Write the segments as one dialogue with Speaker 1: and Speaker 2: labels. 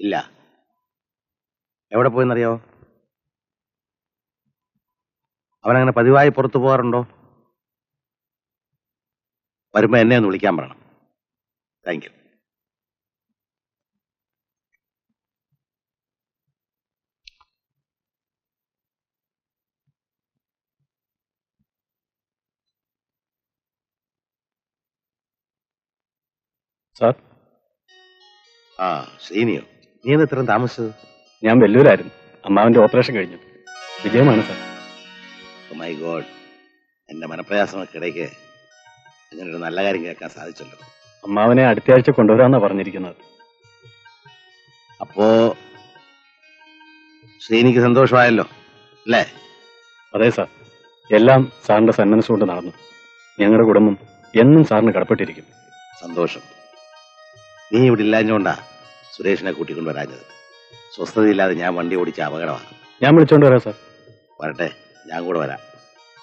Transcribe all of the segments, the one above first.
Speaker 1: ഇല്ല. എവിടെ പോയെന്നറിയോ? അവനങ്ങനെ പതിവായി പുറത്തു പോകാറുണ്ടോ? വരുമ്പോ എന്നെ ഒന്ന് വിളിക്കാൻ പറയണം. Thank you.
Speaker 2: സാർ.
Speaker 1: ആ, ശ്രീനിയോ? നീ എന്താ ഇത്രയും താമസിച്ചത്?
Speaker 2: ഞാൻ വെല്ലൂരായിരുന്നു. അമ്മാവന്റെ ഓപ്പറേഷൻ കഴിഞ്ഞു. വിജയമാണ് സാർ.
Speaker 1: മൈ ഗോഡ്, എന്റെ മനപ്രയാസങ്ങൾക്കിടയ്ക്ക് അങ്ങനെ ഒരു നല്ല കാര്യം കേൾക്കാൻ സാധിച്ചല്ലോ.
Speaker 2: അമ്മാവനെ അടുത്ത ആഴ്ച കൊണ്ടുവരാമെന്നാ പറഞ്ഞിരിക്കുന്നത്.
Speaker 1: അപ്പോ ശ്രീനിക്ക് സന്തോഷമായല്ലോ അല്ലേ?
Speaker 2: അതെ സാർ, എല്ലാം സാറിന്റെ സന്മനസ്സുകൊണ്ട് നടന്നു. ഞങ്ങളുടെ കുടുംബം എന്നും സാറിന് കടപ്പെട്ടിരിക്കും.
Speaker 1: സന്തോഷം. നീ ഇവിടെ ഇല്ലാഞ്ഞോണ്ടാ സുരേഷിനെ കൂട്ടിക്കൊണ്ടുവരാഞ്ഞത്. സ്വസ്ഥതയില്ലാതെ ഞാൻ വണ്ടി ഓടിച്ച അപകടമാണ്.
Speaker 2: ഞാൻ വിളിച്ചോണ്ട് വരാം സാർ.
Speaker 1: വരട്ടെ, ഞാൻ കൂടെ വരാം.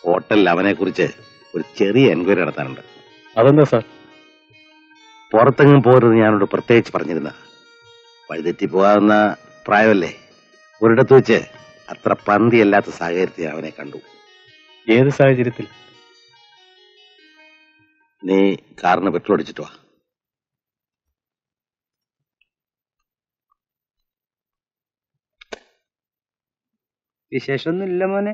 Speaker 1: ഹോട്ടലിൽ അവനെ കുറിച്ച് ഒരു ചെറിയ എൻക്വയറി നടത്താനുണ്ട്.
Speaker 2: അതെന്താ സാർ?
Speaker 1: പുറത്തെങ്ങും പോരുത് ഞാനോട് പ്രത്യേകിച്ച് പറഞ്ഞിരുന്ന. വഴിതെറ്റി പോകാവുന്ന പ്രായമല്ലേ. ഒരിടത്ത് വെച്ച് അത്ര പന്തിയല്ലാത്ത സാഹചര്യത്തിൽ അവനെ കണ്ടു.
Speaker 2: ഏത് സാഹചര്യത്തിൽ?
Speaker 1: നീ കാറിന് പെട്രോൾ അടിച്ചിട്ട് വാ.
Speaker 3: വിശേഷമൊന്നുമില്ല മോനെ.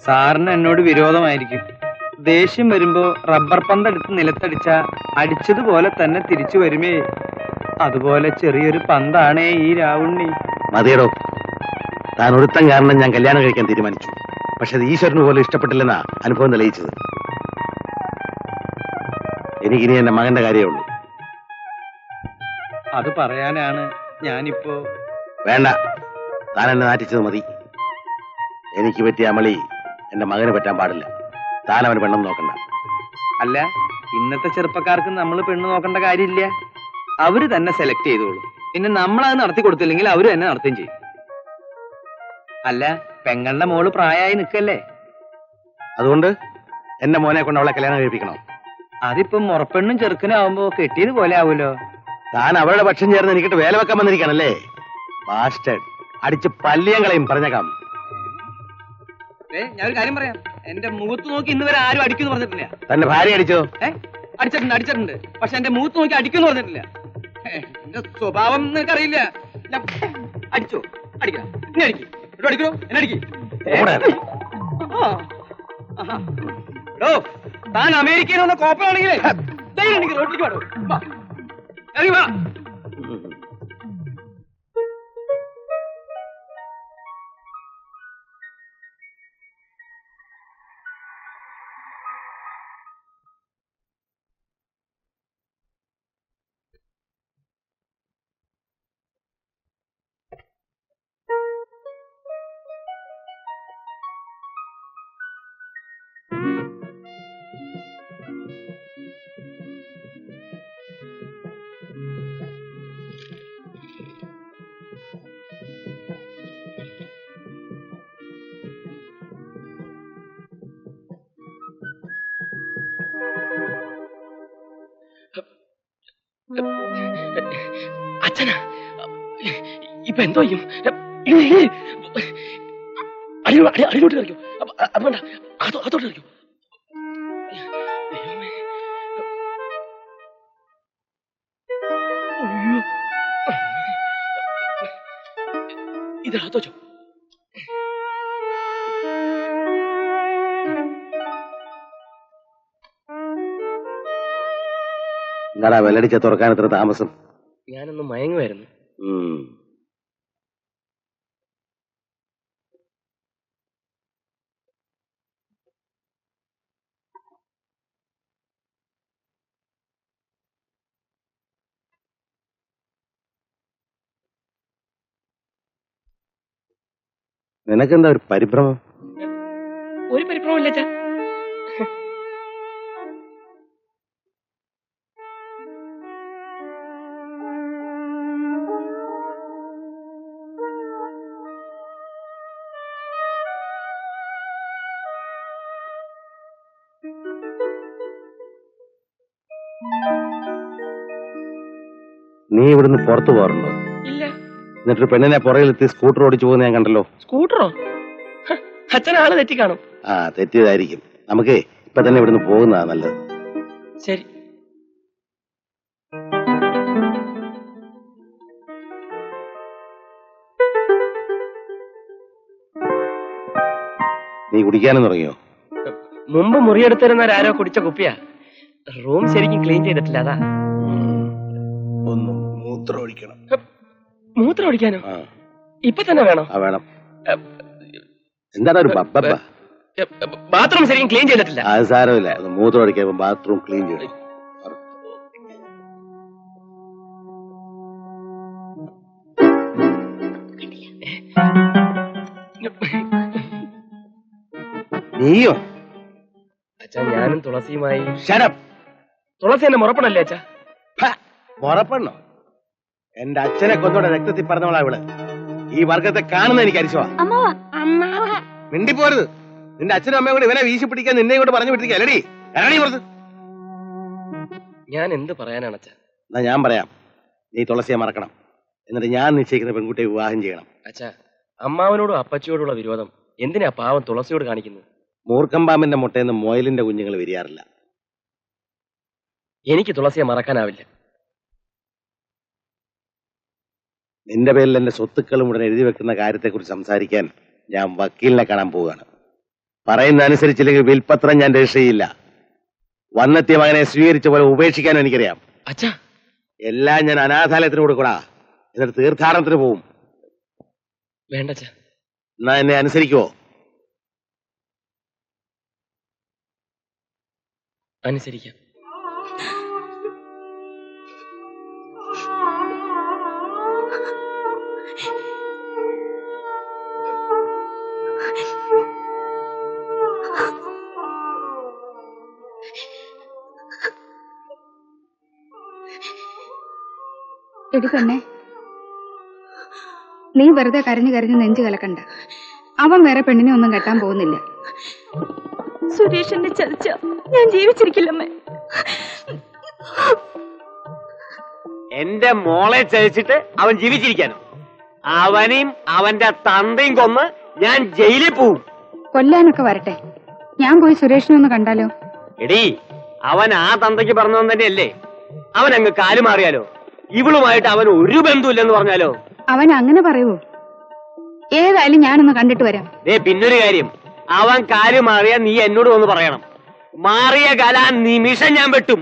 Speaker 3: സാറിന് എന്നോട് വിരോധമായിരിക്കും. ദേഷ്യം വരുമ്പോ റബ്ബർ പന്തെടുത്ത് നിലത്തടിച്ച അടിച്ചതുപോലെ തന്നെ തിരിച്ചു വരുമേ. അതുപോലെ ചെറിയൊരു പന്താണേ ഈ രാവുണ്ണി.
Speaker 1: മതിയടോ, താൻ ഒരുത്തം കാരണം ഞാൻ കല്യാണം കഴിക്കാൻ തീരുമാനിച്ചു. പക്ഷെ അത് ഈശ്വരന് പോലും ഇഷ്ടപ്പെട്ടില്ലെന്നാ അനുഭവം തെളിയിച്ചത്. എനിക്കിനി എന്റെ മകന്റെ കാര്യമേ ഉള്ളൂ.
Speaker 3: അത് പറയാനാണ് ഞാനിപ്പോ.
Speaker 1: വേണ്ട, താൻ എന്നെ നാറ്റിച്ചത് മതി. എനിക്ക് പറ്റിയ അമളി എന്റെ മകന് പറ്റാൻ പാടില്ല. താൻ അവന് പെണ്ണെന്ന് നോക്കണ്ട.
Speaker 3: അല്ല, ഇന്നത്തെ ചെറുപ്പക്കാർക്ക് നമ്മൾ പെണ്ണ് നോക്കേണ്ട കാര്യമില്ല. അവര് തന്നെ സെലക്ട് ചെയ്തോളൂ. പിന്നെ നമ്മളത് നടത്തി കൊടുത്തില്ലെങ്കിൽ അവര് തന്നെ നടത്തുകയും ചെയ്യും. അല്ല, പെങ്ങളുടെ മോള് പ്രായമായി നിൽക്കല്ലേ?
Speaker 1: അതുകൊണ്ട് എന്റെ മോനെ കൊണ്ട് അവളെ കല്യാണം കഴിപ്പിക്കണോ?
Speaker 3: അതിപ്പം മുറപ്പെണ്ണും ചെറുക്കനും ആവുമ്പോ കെട്ടിയത് പോലെ ആവൂലോ.
Speaker 1: താൻ അവളുടെ പക്ഷം ചേർന്ന് എനിക്കിട്ട് വേല വെക്കാൻ വന്നിരിക്കാനല്ലേ? ബാസ്റ്റേഡ്, അടിച്ച് പല്ലിയം കളയും പറഞ്ഞേക്കാം.
Speaker 3: ഞാനൊരു കാര്യം പറയാം. എന്റെ മുഖത്ത് നോക്കി ഇന്ന് വരെ ആരും അടിക്കുന്നു പറഞ്ഞിട്ടില്ല.
Speaker 1: തന്റെ ഭാര്യ അടിച്ചോ?
Speaker 3: അടിച്ചിട്ടുണ്ട്. പക്ഷെ എന്റെ മുഖത്ത് നോക്കി അടിക്കുന്നു പറഞ്ഞിട്ടില്ല. എന്റെ സ്വഭാവം നിനക്കറിയില്ല. ഞാൻ അടിച്ചോ? അടിക്കണം. എന്നെ അടിക്കും. അടിക്കണോ? എന്നെ അടിക്കും. താൻ അമേരിക്കയിൽ വന്ന കോപ്പറാണെങ്കിലേ എനിക്ക് റോട്ടിലേക്ക് പാടോ. ഇറങ്ങി വാ.
Speaker 4: അച്ഛനാ, ഇപ്പൊ എന്തോ ചെയ്യും? അടിയിലോട്ട് കറിക്കോ. വേണ്ട, അതോട്ട് കറിക്കോ. ഇതിനകത്ത് വെച്ചോ.
Speaker 1: എന്താടാ വെല്ലടിച്ച തുറക്കാൻ എത്ര താമസം?
Speaker 4: ഞാനൊന്ന് മയങ്ങുമായിരുന്നു.
Speaker 1: നിനക്കെന്താ ഒരു പരിഭ്രമം?
Speaker 4: ഒരു പരിഭ്രമം ഇല്ല.
Speaker 1: നീ ഇവിടുന്ന് പുറത്തു പോകാറുണ്ടോ?
Speaker 4: ഇല്ല.
Speaker 1: എന്നിട്ടൊരു പെണ്ണിനെ പുറകിലെത്തി സ്കൂട്ടർ ഓടിച്ചു പോകുന്ന ഞാൻ കണ്ടല്ലോ.
Speaker 4: സ്കൂട്ടറോ? അച്ഛനാണ് തെറ്റി കാണും.
Speaker 1: ആ, തെറ്റിയതായിരിക്കും. നമുക്ക് ഇപ്പൊ തന്നെ ഇവിടുന്ന് പോകുന്നതാ നല്ലത്.
Speaker 4: ശരി.
Speaker 1: നീ കുടിക്കാനും തുടങ്ങിയോ?
Speaker 4: മുമ്പ് മുറിയെടുത്തിരുന്നവരാരോ കുടിച്ച കുപ്പിയാ. റൂം ശരിക്കും ക്ലീൻ ചെയ്തിട്ടില്ല, അതാ.
Speaker 1: ഒന്ന് മൂത്രം ഒഴിക്കണം.
Speaker 4: മൂത്രം ഒഴിക്കാനോ?
Speaker 1: ആ,
Speaker 4: ഇപ്പൊ തന്നെ വേണോ?
Speaker 1: ആ വേണം. എന്താണ് ഒരു ബബ്ബ?
Speaker 4: ബാത്റൂം ശരിക്കും ക്ലീൻ ചെയ്തിട്ടില്ല.
Speaker 1: അത് സാരമില്ല. ഒന്ന് മൂത്രം ഒഴിക്കാൻ ബാത്റൂം ക്ലീൻ ചെയ്യണം. നീയോ?
Speaker 4: അച്ഛാ, ഞാനും തുളസിയുമായി.
Speaker 1: ശരം.
Speaker 4: തുളസി എന്നെ മുറപ്പണല്ലേ അച്ഛാ?
Speaker 1: മുറപ്പെണ്ണോ? എന്റെ അച്ഛനെ കൊന്നോടെ രക്തത്തിൽ പറഞ്ഞവളാ ഇവള്. ഈ വർഗത്തെ കാണുന്ന എനിക്ക് അരിശവാ. മിണ്ടിപ്പോരുത്. നിന്റെ അച്ഛനും അമ്മയും കൂടി ഇവനെ വീശി പിടിക്കാൻ നിന്നെ കൊണ്ട് പറഞ്ഞു വിട്ടിരിക്കല്ലടി. ഇറങ്ങി പുറത്ത്.
Speaker 4: ഞാൻ എന്ത് പറയാനാണ് അച്ഛാ?
Speaker 1: എന്നാ ഞാൻ പറയാം. നീ തുളസിയെ മറക്കണം. എന്നിട്ട് ഞാൻ നിശ്ചയിക്കുന്ന പെൺകുട്ടിയെ വിവാഹം ചെയ്യണം.
Speaker 4: അച്ഛാ, അമ്മാവനോടും അപ്പച്ചിയോടുള്ള വിരോധം എന്തിനാ പാവം തുളസിയോട് കാണിക്കുന്നത്?
Speaker 1: മൂർഖമ്പാമ്പിന്റെ മുട്ടയെന്ന് മൊയലിന്റെ കുഞ്ഞുങ്ങൾ വിരിയാറില്ല.
Speaker 4: എനിക്ക് തുളസിയെ മറക്കാനാവില്ല.
Speaker 1: നിന്റെ പേരിൽ എന്റെ സ്വത്തുക്കളും ഉടനെ എഴുതി വെക്കുന്ന കാര്യത്തെക്കുറിച്ച് സംസാരിക്കാൻ ഞാൻ വക്കീലിനെ കാണാൻ പോവുകയാണ്. പറയുന്ന അനുസരിച്ചില്ലെങ്കിൽ വിൽപത്രം ഞാൻ രജിസ്റ്റർ ചെയ്യില്ല. വന്നെത്തിയ മകനെ സ്വീകരിച്ച പോലെ ഉപേക്ഷിക്കാനും എനിക്കറിയാം.
Speaker 4: അച്ഛാ,
Speaker 1: എല്ലാം ഞാൻ അനാഥാലയത്തിന് കൊടുക്കൂടാ. എന്നിട്ട് തീർത്ഥാടനത്തിന് പോവും.
Speaker 4: വേണ്ട അച്ഛാ.
Speaker 1: എന്നാ എന്നെ അനുസരിക്കുവോ?
Speaker 4: അനുസരിക്കാം.
Speaker 5: എടി തന്നെ, നീ വെറുതെ കരഞ്ഞു കരഞ്ഞ് നെഞ്ചു കലക്കണ്ട. അവൻ വേറെ പെണ്ണിനെ ഒന്നും കെട്ടാൻ പോകുന്നില്ല.
Speaker 6: സുരേഷിനെ ചതിച്ച ഞാൻ ജീവിച്ചിരിക്കില്ലമ്മേ.
Speaker 7: എന്റെ മോളെ ചതിച്ചിട്ട് അവൻ ജീവിച്ചിരിക്കാനോ? അവനെയും അവന്റെ തന്തയും കൊന്ന് ഞാൻ ജയിലിൽ പോവും.
Speaker 5: കൊല്ലാനൊക്കെ വരട്ടെ, ഞാൻ പോയി സുരേഷിനെ ഒന്ന് കണ്ടാലോ?
Speaker 7: എടീ, അവൻ ആ തന്തയ്ക്ക് പറഞ്ഞവൻ തന്നെയല്ലേ? അവൻ അങ്ങ് കാലുമാറിയാലോ? ഇവളുമായിട്ട് അവൻ ഒരു ബന്ധുവില്ലെന്ന് പറഞ്ഞാലോ?
Speaker 5: അവൻ അങ്ങനെ പറയുവോ? ഏതായാലും ഞാനൊന്ന് കണ്ടിട്ട് വരാം.
Speaker 7: പിന്നൊരു കാര്യം, അവൻ കാലുമാറിയാ നീ എന്നോട് വന്ന് പറയണം. മാറിയ കാല നിമിഷം ഞാൻ വെട്ടും.